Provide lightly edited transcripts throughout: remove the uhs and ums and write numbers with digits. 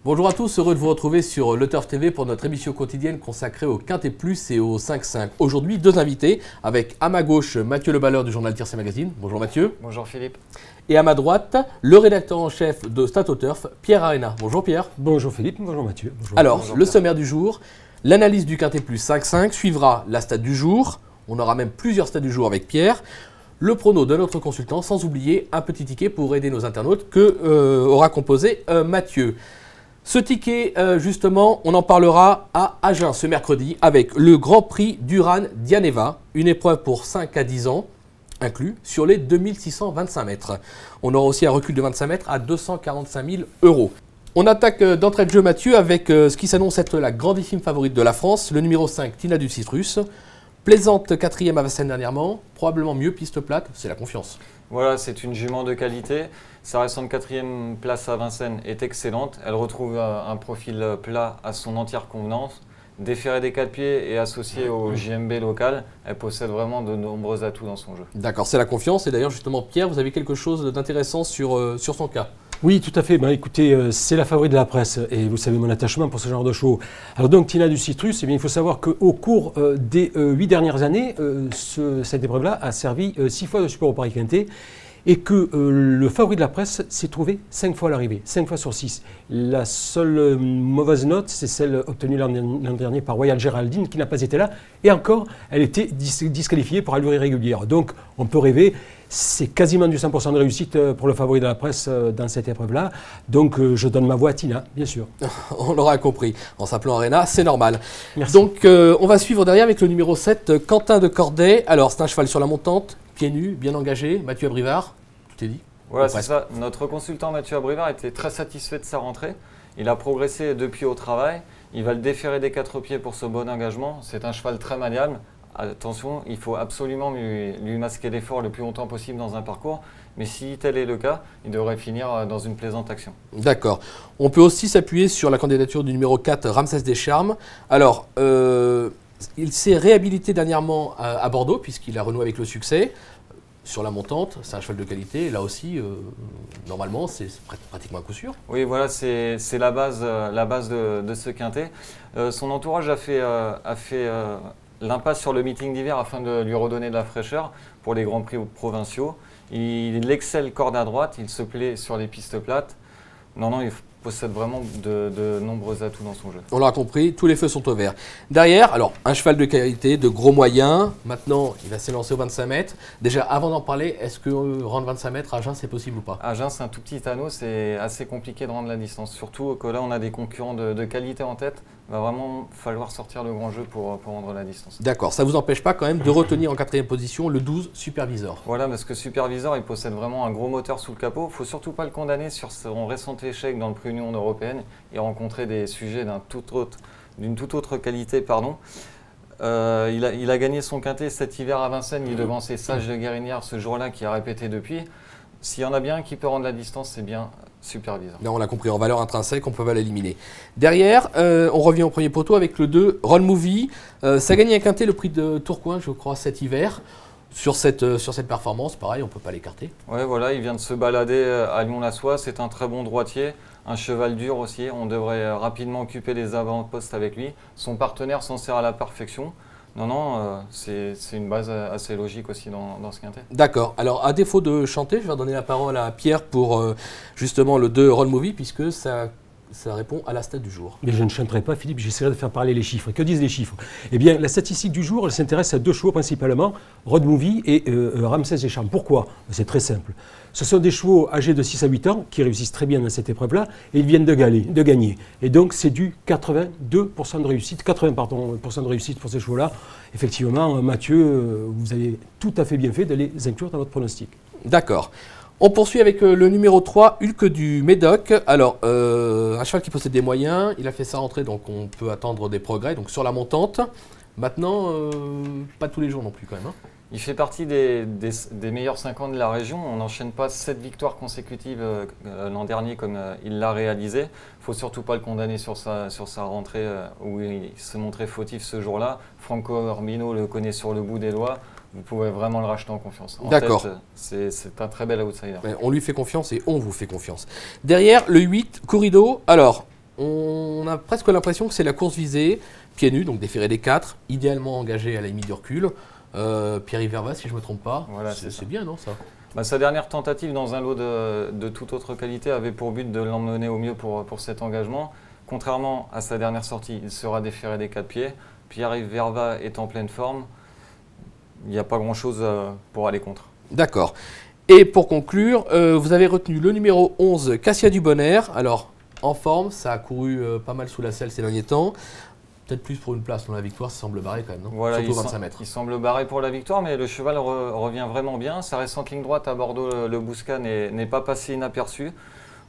Bonjour à tous, heureux de vous retrouver sur Le Turf TV pour notre émission quotidienne consacrée au Quintet Plus et au 5-5. Aujourd'hui, deux invités, avec à ma gauche Mathieu Leballeur du journal Tiercé Magazine. Bonjour Mathieu. Bonjour Philippe. Et à ma droite, le rédacteur en chef de StatOturf, Pierre Arena. Bonjour Pierre. Bonjour Philippe, bonjour Mathieu. Bonjour. Alors, Bonjour le Pierre. sommaire du jour, l'analyse du Quintet Plus 5-5 suivra la stat du jour. On aura même plusieurs stats du jour avec Pierre. Le prono de notre consultant, sans oublier un petit ticket pour aider nos internautes que aura composé Mathieu. Ce ticket, justement, on en parlera à Agen ce mercredi avec le Grand Prix d'Uran Dianeva, une épreuve pour 5 à 10 ans, inclus, sur les 2625 mètres. On aura aussi un recul de 25 mètres à 245 000 €. On attaque d'entrée de jeu, Mathieu, avec ce qui s'annonce être la grandissime favorite de la France, le numéro 5, Tina du Citrus. Plaisante quatrième à Vincennes dernièrement, probablement mieux piste plate, c'est la confiance. Voilà, c'est une jument de qualité. Sa récente quatrième place à Vincennes est excellente. Elle retrouve un profil plat à son entière convenance. Déférée des 4 pieds et associée au JMB local, elle possède vraiment de nombreux atouts dans son jeu. D'accord, c'est la confiance. Et d'ailleurs, justement, Pierre, vous avez quelque chose d'intéressant sur son cas. Oui, tout à fait. Ben, écoutez, c'est la favorite de la presse et vous savez mon attachement pour ce genre de show. Alors donc, Tina du Citrus, eh bien, il faut savoir qu'au cours des 8 dernières années, cette épreuve-là a servi 6 fois de support au Paris Quintet et que le favori de la presse s'est trouvé 5 fois à l'arrivée, 5 fois sur 6. La seule mauvaise note, c'est celle obtenue l'an dernier par Royal Géraldine qui n'a pas été là et encore, elle était disqualifiée pour allure irrégulière. Donc, on peut rêver. C'est quasiment du 100% de réussite pour le favori de la presse dans cette épreuve-là. Donc, je donne ma voix à Tina, bien sûr. On l'aura compris. En s'appelant Arena, c'est normal. Merci. Donc, on va suivre derrière avec le numéro 7, Quentin de Corday. Alors, c'est un cheval sur la montante, pieds nus, bien engagé. Mathieu Abrivard, tout est dit. Voilà, Ou c'est presque. ça. Notre consultant Mathieu Abrivard était très satisfait de sa rentrée. Il a progressé depuis au travail. Il va le déférer des 4 pieds pour ce bon engagement. C'est un cheval très maniable. Attention, il faut absolument lui masquer l'effort le plus longtemps possible dans un parcours. Mais si tel est le cas, il devrait finir dans une plaisante action. D'accord. On peut aussi s'appuyer sur la candidature du numéro 4, Ramsès Descharmes. Alors, il s'est réhabilité dernièrement à Bordeaux, puisqu'il a renoué avec le succès. Sur la montante, c'est un cheval de qualité. Là aussi, normalement, c'est pratiquement un coup sûr. Oui, voilà, c'est la base de ce quintet. Son entourage a fait l'impasse sur le meeting d'hiver afin de lui redonner de la fraîcheur pour les grands prix provinciaux. Il excelle corde à droite, il se plaît sur les pistes plates. Non, il possède vraiment de nombreux atouts dans son jeu. On l'aura compris, tous les feux sont au vert. Derrière, alors, un cheval de qualité, de gros moyens. Maintenant, il va s'élancer aux 25 mètres. Déjà, avant d'en parler, est-ce que rendre 25 mètres à Agen, c'est possible ou pas? À Agen, c'est un tout petit anneau, c'est assez compliqué de rendre la distance. Surtout que là, on a des concurrents de qualité en tête. Il va vraiment falloir sortir le grand jeu pour rendre la distance. D'accord, ça ne vous empêche pas quand même de retenir en quatrième position le 12 Supervisor. Voilà, parce que Supervisor, il possède vraiment un gros moteur sous le capot. Il ne faut surtout pas le condamner sur son récent échec dans le prix Union européenne. Il a rencontré des sujets d'une toute autre qualité. Il a gagné son quintet cet hiver à Vincennes. Il devançait Sage de Guérinière ce jour-là qui a répété depuis. S'il y en a bien un qui peut rendre la distance, c'est bien Supervisor. Là, on l'a compris, en valeur intrinsèque, on ne peut pas l'éliminer. Derrière, on revient au premier poteau avec le 2, Roll Movie. Ça a gagné un quintet, le prix de Tourcoing, je crois, cet hiver. Sur cette performance, pareil, on ne peut pas l'écarter. Oui, voilà, il vient de se balader à Lyon-la-Soie. C'est un très bon droitier, un cheval dur aussi. On devrait rapidement occuper les avant-postes avec lui. Son partenaire s'en sert à la perfection. C'est une base assez logique aussi dans ce quintet. D'accord. Alors, à défaut de chanter, je vais redonner la parole à Pierre pour justement le 2 Roll Movie, puisque ça répond à la stat du jour. Mais je ne chanterai pas, Philippe, j'essaierai de faire parler les chiffres. Que disent les chiffres? Eh bien, la statistique du jour, elle s'intéresse à 2 chevaux principalement, Road Movie et Ramsès Descharmes. Pourquoi? C'est très simple. Ce sont des chevaux âgés de 6 à 8 ans qui réussissent très bien dans cette épreuve-là et ils viennent de gagner. Et donc, c'est du 82% de réussite, 80% de réussite pour ces chevaux-là. Effectivement, Mathieu, vous avez tout à fait bien fait de les inclure dans votre pronostic. D'accord. On poursuit avec le numéro 3, Hulk du Médoc. Alors, un cheval qui possède des moyens, il a fait sa rentrée, donc on peut attendre des progrès donc sur la montante. Maintenant, pas tous les jours non plus quand même. Hein. Il fait partie des meilleurs 50 de la région. On n'enchaîne pas 7 victoires consécutives l'an dernier comme il l'a réalisé. Il ne faut surtout pas le condamner sur sa rentrée où il se montrait fautif ce jour-là. Franco Orbino le connaît sur le bout des doigts. Vous pouvez vraiment le racheter en confiance. D'accord. C'est un très bel outsider. On lui fait confiance et on vous fait confiance. Derrière, le 8, Corrido. Alors, on a presque l'impression que c'est la course visée, pieds nus, donc déféré des 4, idéalement engagé à la limite du recul. Pierre-Yves Verva, si je ne me trompe pas, Voilà, c'est bien, non, ça? Sa dernière tentative dans un lot de toute autre qualité avait pour but de l'emmener au mieux pour cet engagement. Contrairement à sa dernière sortie, il sera déféré des 4 pieds. Pierre-Yves Verva est en pleine forme. Il n'y a pas grand-chose pour aller contre. D'accord. Et pour conclure, vous avez retenu le numéro 11, Cassia Dubonnaire. Alors, en forme, ça a couru pas mal sous la selle ces derniers temps. Peut-être plus pour une place dans la victoire, ça semble barré quand même, non? Voilà, Surtout 25 mètres. Il semble barré pour la victoire, mais le cheval revient vraiment bien. Sa récente ligne droite à Bordeaux, le Bouscat, n'est pas passé inaperçu.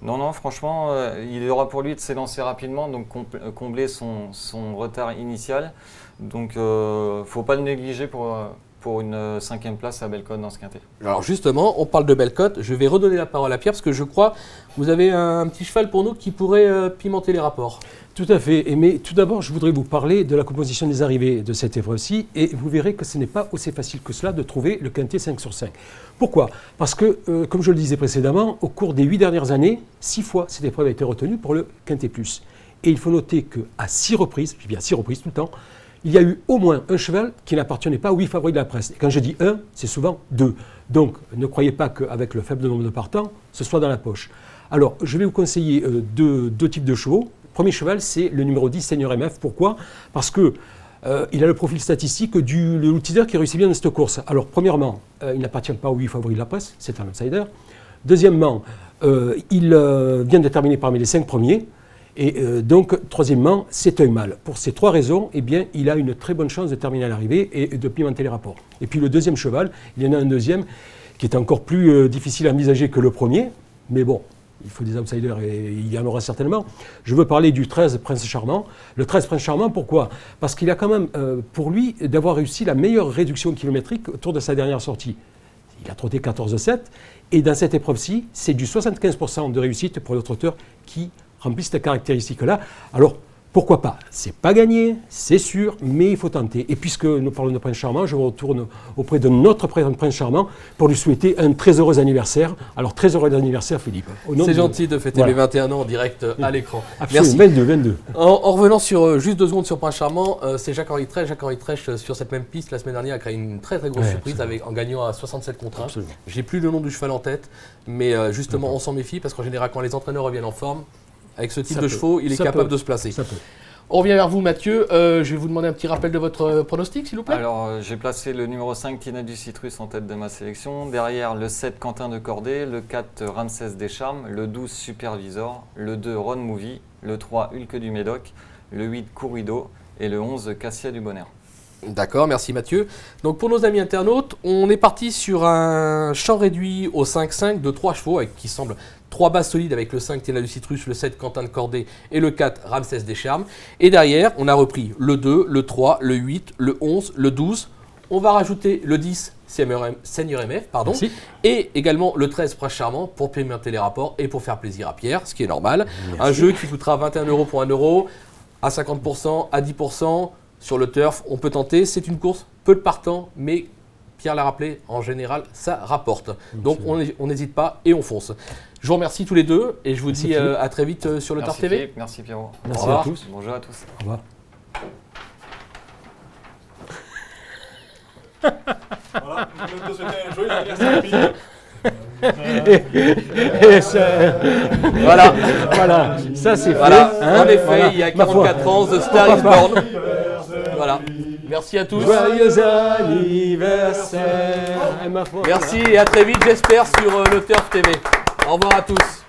Non, franchement, il aura pour lui de s'élancer rapidement, donc combler son retard initial. Donc, il ne faut pas le négliger pour une 5e place à Bellecote dans ce quintet. Alors justement, on parle de Bellecote. Je vais redonner la parole à Pierre parce que je crois que vous avez un petit cheval pour nous qui pourrait pimenter les rapports. Tout à fait. Mais tout d'abord, je voudrais vous parler de la composition des arrivées de cette épreuve-ci. Et vous verrez que ce n'est pas aussi facile que cela de trouver le quintet 5 sur 5. Pourquoi? Parce que, comme je le disais précédemment, au cours des 8 dernières années, 6 fois cette épreuve a été retenue pour le quintet plus. Et il faut noter qu'à 6 reprises, je dis bien 6 reprises tout le temps, il y a eu au moins un cheval qui n'appartenait pas aux 8 favoris de la presse. Et quand je dis 1, c'est souvent 2. Donc, ne croyez pas qu'avec le faible nombre de partants, ce soit dans la poche. Alors, je vais vous conseiller deux types de chevaux. Le premier cheval, c'est le numéro 10, Seigneur MF. Pourquoi? Parce que il a le profil statistique du leader qui réussit bien dans cette course. Alors, premièrement, il n'appartient pas aux 8 favoris de la presse, c'est un outsider. Deuxièmement, il vient de terminer parmi les 5 premiers. Et donc, troisièmement, c'est un mâle. Pour ces 3 raisons, eh bien, il a une très bonne chance de terminer à l'arrivée et de pimenter les rapports. Et puis le deuxième cheval, il y en a un deuxième qui est encore plus difficile à envisager que le premier. Mais bon, il faut des outsiders et il y en aura certainement. Je veux parler du 13 Prince Charmant. Le 13 Prince Charmant, pourquoi? Parce qu'il a quand même, pour lui, d'avoir réussi la meilleure réduction kilométrique autour de sa dernière sortie. Il a trotté 14,7. Et dans cette épreuve-ci, c'est du 75% de réussite pour le trotteur qui remplit cette caractéristique-là. Alors, pourquoi pas? C'est pas gagné, c'est sûr, mais il faut tenter. Et puisque nous parlons de Prince Charmant, je me retourne auprès de notre Prince Charmant pour lui souhaiter un très heureux anniversaire. Alors, très heureux anniversaire, Philippe. C'est gentil de fêter mes 21 ans en direct à l'écran. Absolument, merci. 22. En revenant sur juste 2 secondes sur Prince Charmant, c'est Jacques-Henri Trèche. Jacques-Henri Trèche, sur cette même piste, la semaine dernière, a créé une très grosse surprise en gagnant à 67 contre 1. J'ai plus le nom du cheval en tête, mais justement, on s'en méfie parce qu'en général, quand les entraîneurs reviennent en forme, avec ce type de chevaux, il est capable de se placer. On revient vers vous, Mathieu. Je vais vous demander un petit rappel de votre pronostic, s'il vous plaît. Alors, j'ai placé le numéro 5, Tina du Citrus, en tête de ma sélection. Derrière, le 7, Quentin de Cordée, le 4, Ramsès Descharmes, le 12, Supervisor, le 2, Ron Movie, le 3, Hulk du Médoc, le 8, Courido et le 11, Cassia Dubonnaire. D'accord, merci Mathieu. Donc pour nos amis internautes, on est parti sur un champ réduit au 5-5 de 3 chevaux qui semble 3 bases solides avec le 5 Tina du Citrus, le 7 Quentin de Cordée et le 4 Ramsès Descharmes. Et derrière, on a repris le 2, le 3, le 8, le 11, le 12. On va rajouter le 10 Seigneur MF, pardon, merci. Et également le 13 Prince Charmant pour pimenter les rapports et pour faire plaisir à Pierre, ce qui est normal. Merci. Un jeu qui coûtera 21 € pour 1 €, à 50%, à 10%. Sur le turf, on peut tenter. C'est une course, peu de partants, mais Pierre l'a rappelé, en général, ça rapporte. Donc on n'hésite pas et on fonce. Je vous remercie tous les deux et je vous dis à très vite sur le Turf TV. Philippe, merci Pierrot. Merci à tous. Bonjour à tous. Au revoir. Voilà, je vais te souhaiter un joyeux anniversaire. Voilà, ça c'est fait. Voilà. Hein, en effet, voilà. il y a 44 ans, The Star is Born. Voilà. Merci à tous. Joyeux anniversaire. Merci et à très vite, j'espère, sur le Turf TV. Au revoir à tous.